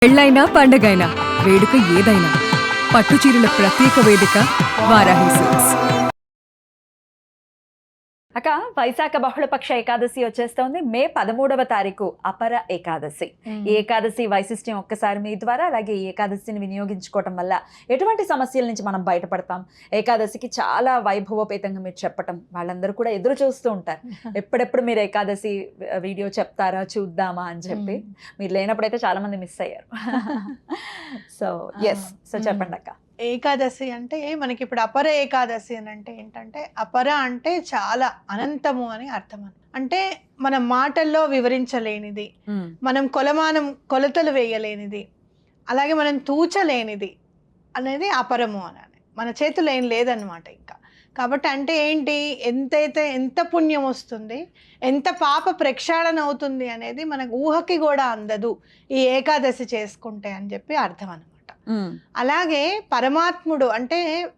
పెళ్ళైనా పండగైనా వేడుక ఏదైనా పట్టుచీరల ప్రత్యేక వేదిక వారాహి సిల్క్స్. అక్క వైశాఖ బహుళపక్ష ఏకాదశి వచ్చేస్తోంది. మే 13వ తారీఖు అపర ఏకాదశి. ఈ ఏకాదశి వైశిష్ట్యం ఒక్కసారి మీ ద్వారా, అలాగే ఈ ఏకాదశిని వినియోగించుకోవటం వల్ల ఎటువంటి సమస్యల నుంచి మనం బయటపడతాం, ఏకాదశికి చాలా వైభవోపేతంగా మీరు చెప్పటం వాళ్ళందరూ కూడా ఎదురు చూస్తూ ఉంటారు. ఎప్పుడెప్పుడు మీరు ఏకాదశి వీడియో చెప్తారా చూద్దామా అని చెప్పి. మీరు లేనప్పుడైతే చాలా మంది మిస్ అయ్యారు. సో చెప్పండి అక్క. ఏకాదశి అంటే మనకి ఇప్పుడు అపర ఏకాదశి అని అంటే ఏంటంటే, అపర అంటే చాలా అనంతము అని అర్థం. అంటే మన మాటల్లో వివరించలేనిది, మనం కొలతలు వేయలేనిది, అలాగే మనం తూచలేనిది అనేది అపరము అని. మన చేతులు ఏం లేదన్నమాట ఇంకా. కాబట్టి అంటే ఏంటి, ఎంత పుణ్యం వస్తుంది, ఎంత పాప ప్రక్షాళన అవుతుంది అనేది మనకు ఊహకి కూడా అందదు ఈ ఏకాదశి చేసుకుంటే అని చెప్పి అర్థం అన్నమాట. అలాగే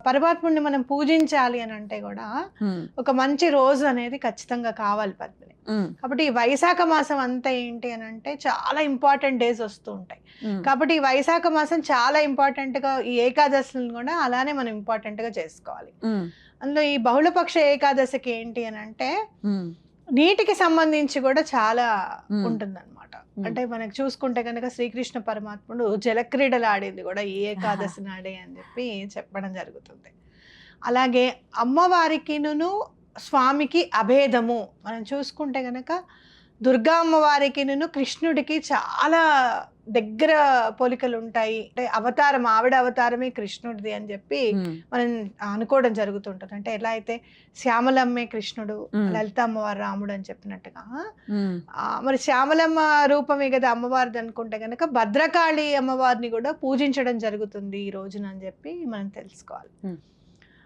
పరమాత్ముడిని మనం పూజించాలి అని అంటే కూడా ఒక మంచి రోజు అనేది ఖచ్చితంగా కావాలి పద్మిని. కాబట్టి ఈ వైశాఖ మాసం అంతా ఏంటి అని అంటే చాలా ఇంపార్టెంట్ డేస్ వస్తూ ఉంటాయి. కాబట్టి ఈ వైశాఖ మాసం చాలా ఇంపార్టెంట్ గా, ఈ ఏకాదశిని కూడా అలానే మనం ఇంపార్టెంట్ గా చేసుకోవాలి. అందులో ఈ బహుళపక్ష ఏకాదశికి ఏంటి అని అంటే నీటికి సంబంధించి కూడా చాలా ఉంటుందన్నమాట. అంటే మనకు చూసుకుంటే కనుక శ్రీకృష్ణ పరమాత్ముడు జలక్రీడలు ఆడింది కూడా ఈ ఏకాదశి నాడే అని చెప్పి చెప్పడం జరుగుతుంది. అలాగే అమ్మవారికిను స్వామికి అభేదము మనం చూసుకుంటే కనుక దుర్గా అమ్మవారికిను కృష్ణుడికి చాలా దగ్గర పోలికలు ఉంటాయి. అంటే ఆవిడ అవతారమే కృష్ణుడిది అని చెప్పి మనం అనుకోవడం జరుగుతుంటుంది. అంటే ఎలా అయితే శ్యామలమ్మే కృష్ణుడు, లలిత అమ్మవారు రాముడు అని చెప్పినట్టుగా, మరి శ్యామలమ్మ రూపమే కదా అమ్మవారిది అనుకుంటే కనుక భద్రకాళి అమ్మవారిని కూడా పూజించడం జరుగుతుంది ఈ రోజున అని చెప్పి మనం తెలుసుకోవాలి.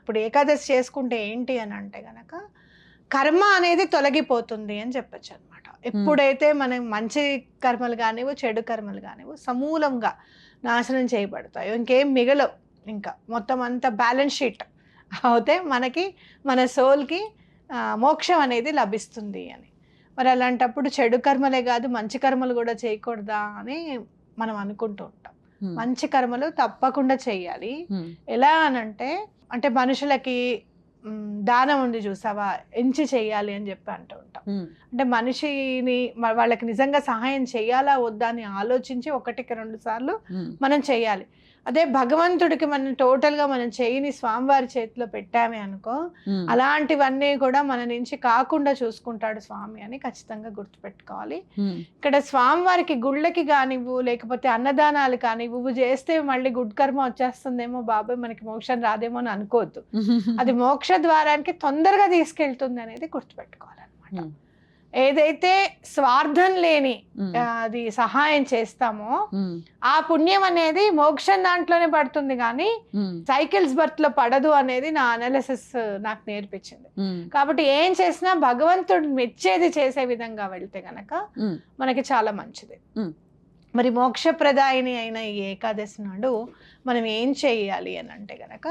ఇప్పుడు ఏకాదశి చేసుకుంటే ఏంటి అని అంటే గనక కర్మ అనేది తొలగిపోతుంది అని చెప్పచ్చు అనమాట. ఎప్పుడైతే మనం మంచి కర్మలు కానివ్వు, చెడు కర్మలు కానివ్వు సమూలంగా నాశనం చేయబడతాయో, ఇంకేం మిగలవు, ఇంకా మొత్తం అంతా బ్యాలెన్స్ షీట్ అవుతే మనకి, మన సోల్కి మోక్షం అనేది లభిస్తుంది అని. మరి అలాంటప్పుడు చెడు కర్మలే కాదు మంచి కర్మలు కూడా చేయకూడదా అని మనం అనుకుంటూ ఉంటాం. మంచి కర్మలు తప్పకుండా చేయాలి. ఎలా అనంటే, అంటే మనుషులకి దానం ఉంది చూసావా, ఎంచి చెయ్యాలి అని చెప్పి అంటూ ఉంటాం. అంటే మనిషిని వాళ్ళకి నిజంగా సహాయం చెయ్యాలా వద్దా అని ఆలోచించి 1-2 సార్లు మనం చెయ్యాలి. అదే భగవంతుడికి మనం టోటల్ గా మనం చెయ్యిని స్వామివారి చేతిలో పెట్టామే అనుకో, అలాంటివన్నీ కూడా మన నుంచి కాకుండా చూసుకుంటాడు స్వామి అని ఖచ్చితంగా గుర్తుపెట్టుకోవాలి. ఇక్కడ స్వామివారికి గుళ్ళకి కానివ్వు, లేకపోతే అన్నదానాలు కానివ్వు చేస్తే మళ్ళీ గుడ్ కర్మ వచ్చేస్తుందేమో, బాబాయ్ మనకి మోక్షం రాదేమో అని అనుకోవద్దు. అది మోక్ష ద్వారానికి తొందరగా తీసుకెళ్తుంది అనేది గుర్తుపెట్టుకోవాలన్నమాట. ఏదైతే స్వార్థం లేని అది సహాయం చేస్తామో ఆ పుణ్యం అనేది మోక్షం దాంట్లోనే పడుతుంది, కానీ సైకిల్స్ బర్త్ లో పడదు అనేది నా అనాలిసిస్ నాకు నేర్పించింది. కాబట్టి ఏం చేసినా భగవంతుడు మెచ్చేది చేసే విధంగా వెళ్తే గనక మనకి చాలా మంచిది. మరి మోక్షప్రదాయిని అయిన ఈ ఏకాదశి నాడు మనం ఏం చేయాలి అని అంటే గనక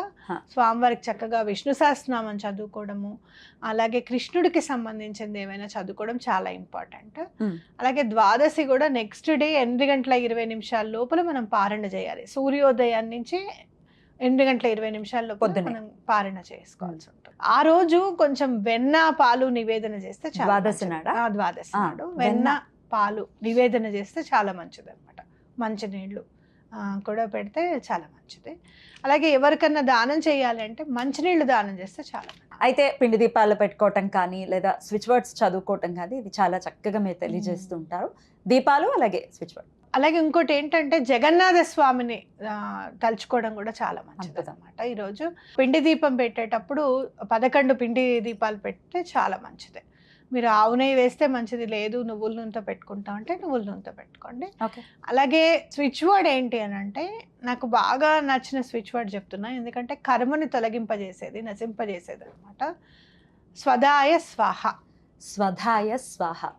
స్వామివారికి చక్కగా విష్ణు సహస్రనామం చదువుకోవడము, అలాగే కృష్ణుడికి సంబంధించింది ఏమైనా చదువుకోవడం చాలా ఇంపార్టెంట్. అలాగే ద్వాదశి కూడా నెక్స్ట్ డే 8:20 లోపల మనం పారణ చేయాలి. సూర్యోదయం నుంచి 8:20 లోపల మనం పారణ చేసుకోవాల్సి ఉంటుంది. ఆ రోజు కొంచెం వెన్న పాలు నివేదన చేస్తే ద్వాదశి నాడు వెన్న పాలు నివేదన చేస్తే చాలా మంచిది అనమాట. మంచినీళ్ళు కూడా పెడితే చాలా మంచిది. అలాగే ఎవరికన్నా దానం చేయాలి అంటే మంచినీళ్ళు దానం చేస్తే చాలా మంచిది. అయితే పిండి దీపాలు పెట్టుకోవటం కానీ, లేదా స్విచ్ వర్డ్స్ చదువుకోవటం కానీ, ఇది చాలా చక్కగా మీరు తెలియజేస్తూ ఉంటారు. దీపాలు అలాగే స్విచ్ వర్డ్. అలాగే ఇంకోటి ఏంటంటే జగన్నాథ స్వామిని తలుచుకోవడం కూడా చాలా మంచిది అనమాట. ఈరోజు పిండి దీపం పెట్టేటప్పుడు 11 పిండి దీపాలు పెడితే చాలా మంచిది. మీరు ఆవు నెయ్యి వేస్తే మంచిది, లేదు నువ్వుల నూనెతో పెట్టుకుంటాం అంటే నువ్వుల నూనెతో పెట్టుకోండి. అలాగే స్విచ్ వర్డ్ ఏంటి అని అంటే, నాకు బాగా నచ్చిన స్విచ్ వర్డ్ చెప్తున్నా, ఎందుకంటే కర్మని తొలగింపజేసేది, నశింపజేసేది అనమాట. స్వధాయ స్వాహ. స్వధాయ స్వాహ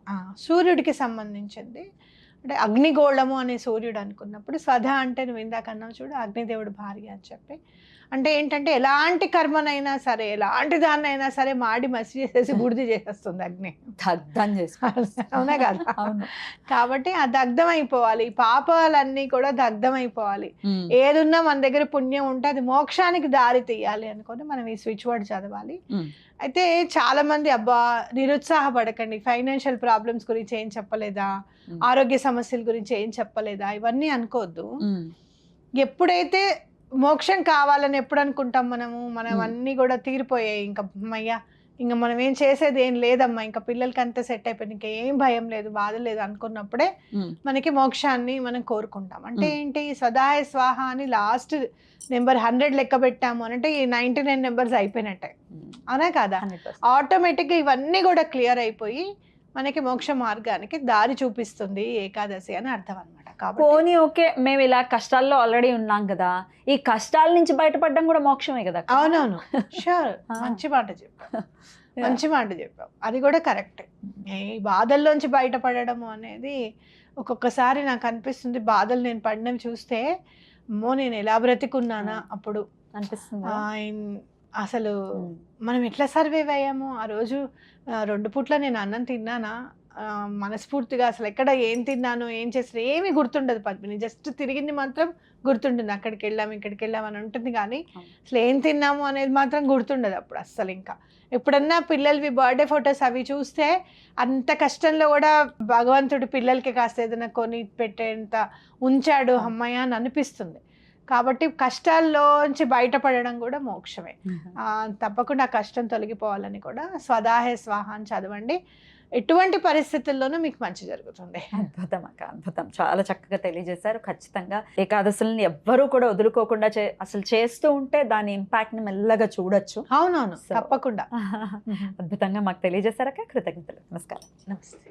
సూర్యుడికి సంబంధించింది. అంటే అగ్నిగోళము అనే సూర్యుడు అనుకున్నప్పుడు స్వధ అంటే నువ్వు ఇందాక అన్నావు చూడు అగ్నిదేవుడు భార్య అని చెప్పి, అంటే ఏంటంటే ఎలాంటి కర్మనైనా సరే ఎలాంటి దాన్నైనా సరే మాడి మసి చేసేసి బూడిద చేసేస్తుంది అగ్ని. దగ్ధం చేసుకోవాలి. అవునా కదా? అవును. కాబట్టి ఆ దగ్ధం అయిపోవాలి, పాపాలన్నీ కూడా దగ్ధం అయిపోవాలి. ఏదున్నా మన దగ్గర పుణ్యం ఉంటే అది మోక్షానికి దారి తీయాలి అనుకొని మనం ఈ స్విచ్ వర్డ్ చదవాలి. అయితే చాలా మంది అబ్బా నిరుత్సాహపడకండి, ఫైనాన్షియల్ ప్రాబ్లమ్స్ గురించి ఏం చెప్పలేదా, ఆరోగ్య సమస్యల గురించి ఏం చెప్పలేదా, ఇవన్నీ అనుకోవద్దు. ఎప్పుడైతే మోక్షం కావాలని ఎప్పుడు అనుకుంటాం మనం అన్నీ కూడా తీరిపోయాయి, ఇంకా అమ్మయ్యా ఇంకా మనం ఏం చేసేది ఏం లేదమ్మా, ఇంకా పిల్లలకి అంతా సెట్ అయిపోయింది, ఇంకా ఏం భయం లేదు బాధ లేదు అనుకున్నప్పుడే మనకి మోక్షాన్ని మనం కోరుకుంటాం. అంటే ఏంటి, సదాయ స్వాహ అని లాస్ట్ నెంబర్ 100 లెక్క పెట్టాము అంటే ఈ 99 నెంబర్స్ అయిపోయినట్టే, అవునా కదా? ఆటోమేటిక్గా ఇవన్నీ కూడా క్లియర్ అయిపోయి మనకి మోక్ష మార్గానికి దారి చూపిస్తుంది ఏకాదశి అని అర్థం అనమాట. పోనీ ఓకే, మేము ఇలా కష్టాల్లో ఆల్రెడీ ఉన్నాం కదా, ఈ కష్టాల నుంచి బయటపడడం కూడా మోక్షమే కదా. అవునవును, షూర్, మంచి మాట చెప్పావు, మంచి మాట చెప్పావు, అది కూడా కరెక్టే. ఈ బాధల్లోంచి బయటపడము అనేది ఒక్కొక్కసారి నాకు అనిపిస్తుంది, బాధలు నేను పడినవి చూస్తే అమ్మో నేను ఎలా బ్రతికున్నానా అప్పుడు అనిపిస్తుంది. అసలు మనం ఎట్లా సర్వైవ్ అయ్యాము ఆ రోజు, 2 పూట్ల నేను అన్నం తిన్నానా మనస్ఫూర్తిగా, అసలు ఎక్కడ ఏం తిన్నాను ఏం చేసిన ఏమీ గుర్తుండదు పద్మిని, జస్ట్ తిరిగింది మాత్రం గుర్తుంటుంది, అక్కడికి వెళ్ళాము ఇక్కడికి వెళ్ళాము అని ఉంటుంది, కానీ అసలు ఏం తిన్నాము అనేది మాత్రం గుర్తుండదు అప్పుడు అస్సలు. ఇంకా ఎప్పుడన్నా పిల్లలవి బర్త్డే ఫొటోస్ అవి చూస్తే అంత కష్టంలో కూడా భగవంతుడు పిల్లలకి కాస్త ఏదైనా కొని పెట్టేంత ఉంచాడు అమ్మయ్య అని అనిపిస్తుంది. కాబట్టి కష్టాల్లోంచి బయటపడడం కూడా మోక్షమే. తప్పకుండా ఆ కష్టం తొలగిపోవాలని కూడా స్వదాహే స్వాహ అని చదవండి, ఎటువంటి పరిస్థితుల్లోనూ మీకు మంచి జరుగుతుంది. అద్భుతం అక్క, అద్భుతం, చాలా చక్కగా తెలియజేశారు. ఖచ్చితంగా ఏకాదశులను ఎవ్వరూ కూడా వదులుకోకుండా అసలు చేస్తూ ఉంటే దాని ఇంపాక్ట్ ని మెల్లగా చూడొచ్చు. అవునవును, తప్పకుండా. అద్భుతంగా మాకు తెలియజేశారక్క, కృతజ్ఞతలు. నమస్కారం. నమస్తే.